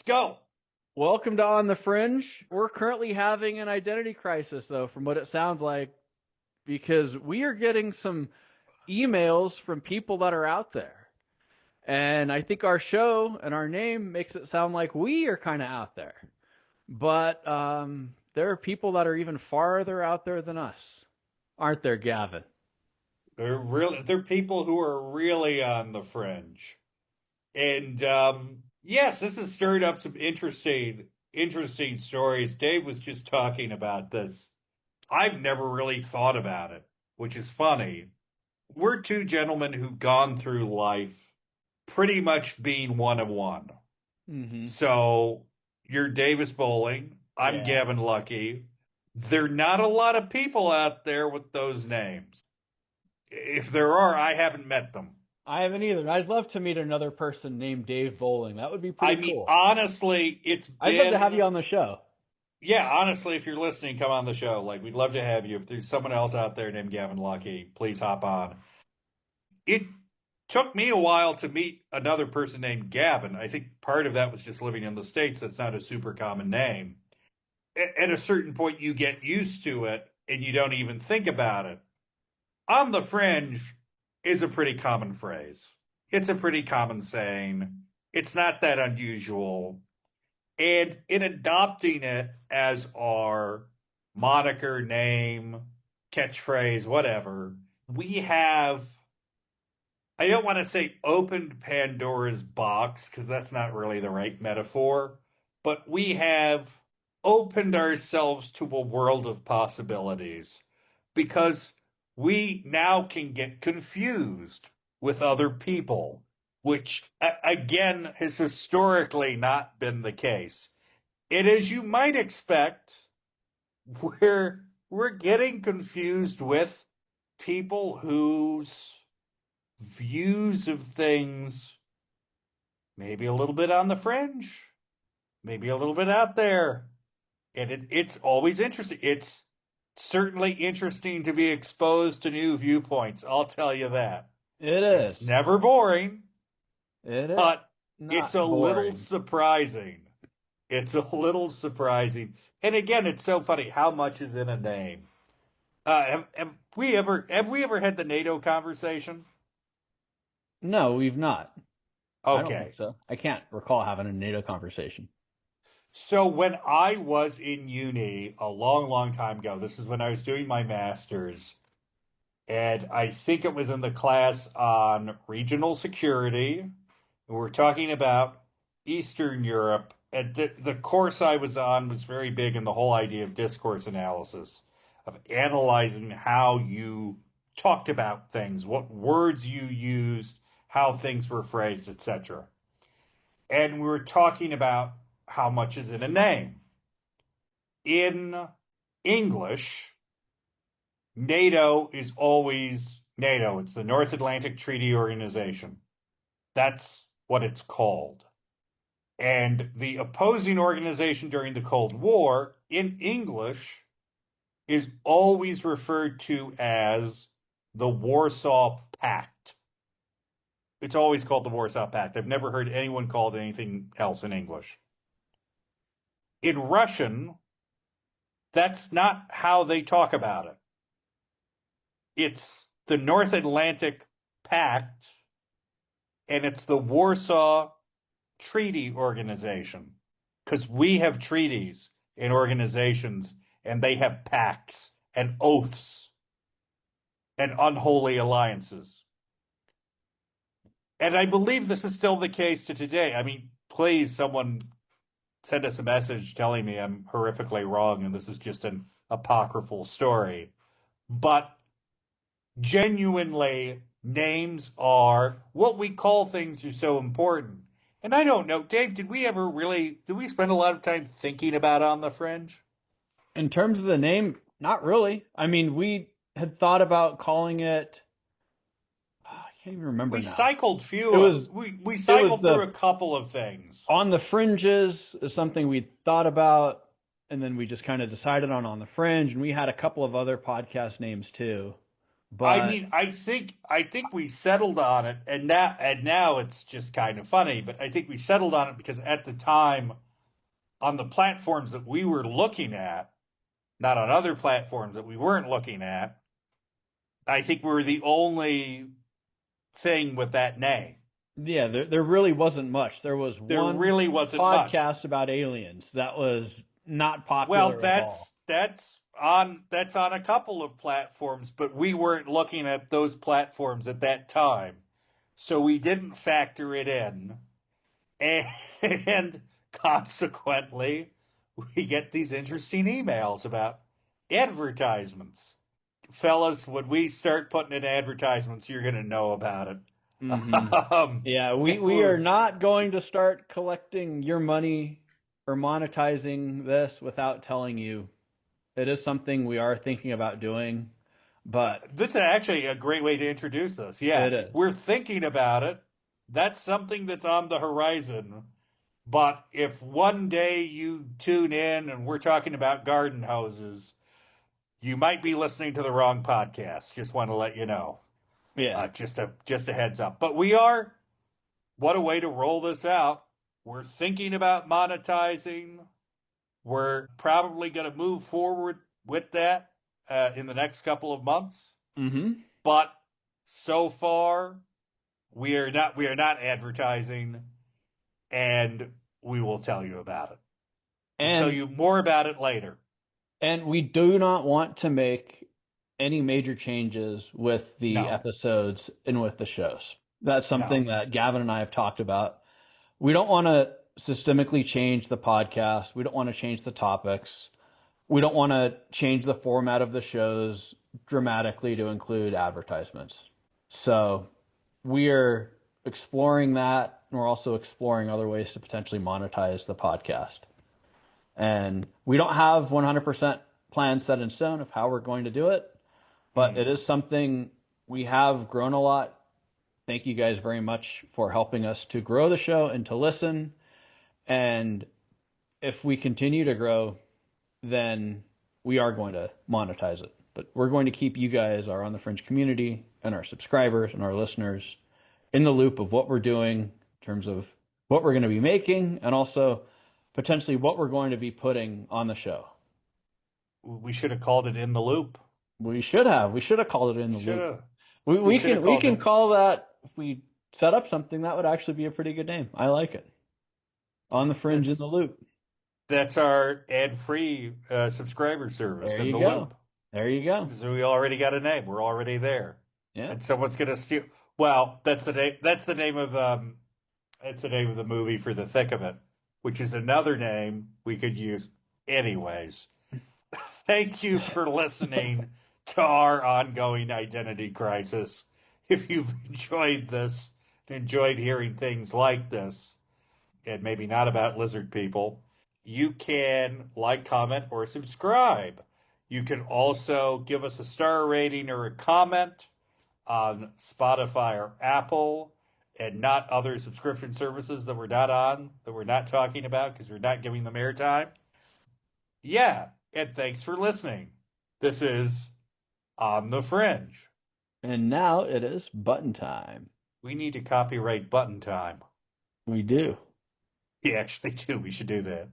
go. Welcome to On the Fringe. We're currently having an identity crisis, though, from what it sounds like, because we are getting some emails from people that are out there. And I think our show and our name makes it sound like we are kind of out there. But there are people that are even farther out there than us, aren't there, Gavin? They're people who are really on the fringe. And yes, this has stirred up some interesting stories. Dave was just talking about this. I've never really thought about it, which is funny. We're two gentlemen who've gone through life pretty much being one of one. Mm-hmm. So you're Davis Bowling. I'm Yeah. Gavin Lucky. There are not a lot of people out there with those names. If there are, I haven't met them. I haven't either. I'd love to meet another person named Dave Bowling. That would be I pretty mean, cool. honestly, I'd love to have you on the show. yeah, honestly, if you're listening, come on the show. Like, we'd love to have you. If there's someone else out there named Gavin Lucky, please hop on. It took me a while to meet another person named Gavin. I think part of that was just living in the States. That's not a super common name. At a certain point, you get used to it and you don't even think about it. On the fringe is a pretty common phrase. It's a pretty common saying. It's not that unusual. And in adopting it as our moniker, name, catchphrase, whatever, we have, I don't want to say opened Pandora's box because that's not really the right metaphor, but we have opened ourselves to a world of possibilities because we now can get confused with other people, which again has historically not been the case. And as you might expect, we're getting confused with people whose views of things maybe a little bit on the fringe, maybe a little bit out there. And it's always interesting. It's certainly interesting to be exposed to new viewpoints. I'll tell you that. It It's is. never boring, It is but it's not a little boring. surprising. It's a little surprising. And again, it's so funny. How much is in a name? Have we ever had the NATO conversation? No, we've not. I don't think Okay. so. I can't recall having a NATO conversation. So when I was in uni a long, long time ago, this is when I was doing my master's, and I think it was in the class on regional security. And we're talking about Eastern Europe. And the course I was on was very big in the whole idea of discourse analysis, of analyzing how you talked about things, what words you used, how things were phrased, etc. And we were talking about how much is in a name. In English, NATO is always NATO. It's the North Atlantic Treaty Organization. That's what it's called. And the opposing organization during the Cold War in English is always referred to as the Warsaw Pact. It's always called the Warsaw Pact. I've never heard anyone call it anything else in English. In Russian, that's not how they talk about it. It's the North Atlantic Pact, and it's the Warsaw Treaty Organization. Because we have treaties and organizations, and they have pacts and oaths and unholy alliances. And I believe this is still the case to today. I mean, please, someone send us a message telling me I'm horrifically wrong and this is just an apocryphal story. But genuinely, names are what we call things are so important. And I don't know, Dave, did we spend a lot of time thinking about On the Fringe? In terms of the name, not really. I mean, we had thought about calling it. I can't even remember We now. cycled It few, was we it was cycled through a the couple of things. On the Fringes is something we thought about, and then we just kind of decided on the Fringe, and we had a couple of other podcast names too. I But mean, I think we settled on it, and now it's just kind of funny. But I think we settled on it because at the time, on the platforms that we were looking at, not on other platforms that we weren't looking at, I think we were the only thing with that name. yeah, there really wasn't much. There was There one really wasn't much. podcast about aliens that was not Well, popular at all. that's on a couple of platforms, but we weren't looking at those platforms at that time. So we didn't factor it in. And consequently, we get these interesting emails about advertisements. Fellas, when we start putting in advertisements, you're going to know about it. Hmm. Yeah, we are We're not going to start collecting your money or monetizing this without telling you. It is something we are thinking about doing, but That's actually a great way to introduce this. Yeah, it is. we're thinking about it. That's something that's on the horizon. But if one day you tune in and we're talking about garden hoses, you might be listening to the wrong podcast. Just want to let you know. Yeah. Just a heads up. But we are. What a way to roll this out. We're thinking about monetizing. We're probably going to move forward with that in the next couple of months. Hmm. But so far, we are not advertising, and we will tell you about it. We'll tell And you more about it later. and we do not want to make any major changes with the No, episodes and with the shows. That's something no. that Gavin and I have talked about. We don't want to systemically change the podcast. We don't want to change the topics. We don't want to change the format of the shows dramatically to include advertisements. So we are exploring that. And we're also exploring other ways to potentially monetize the podcast. And we don't have 100% plans set in stone of how we're going to do it, but it Hmm. is something we have grown a lot. Thank you guys very much for helping us to grow the show and to listen. And if we continue to grow, then we are going to monetize it. But we're going to keep you guys, our On the Fringe community, and our subscribers and our listeners in the loop of what we're doing in terms of what we're going to be making and also potentially what we're going to be putting on the show. We should have called it in the loop. We should have. We should have called it in We the should loop. have. We We we should have can we called can it. call that if we set up something that would actually be a pretty good name. I like it. On the Fringe in That's the loop. that's our ad-free subscriber service There in you the go. loop. There you go. So we already got a name. We're already there, Yeah. and someone's gonna steal. Well, that's the name. That's the name of It's the name of the movie for the thick of it, which is another name we could use. Anyways, thank you for listening to our ongoing identity crisis. If you've enjoyed this, enjoyed hearing things like this, and maybe not about lizard people, you can like, comment, or subscribe. You can also give us a star rating or a comment on Spotify or Apple and not other subscription services that we're not on, that we're not talking about because we're not giving them airtime. Yeah, and thanks for listening. This is On the Fringe. And now it is button time. We need to copyright button time. We do. We actually do. We should do that.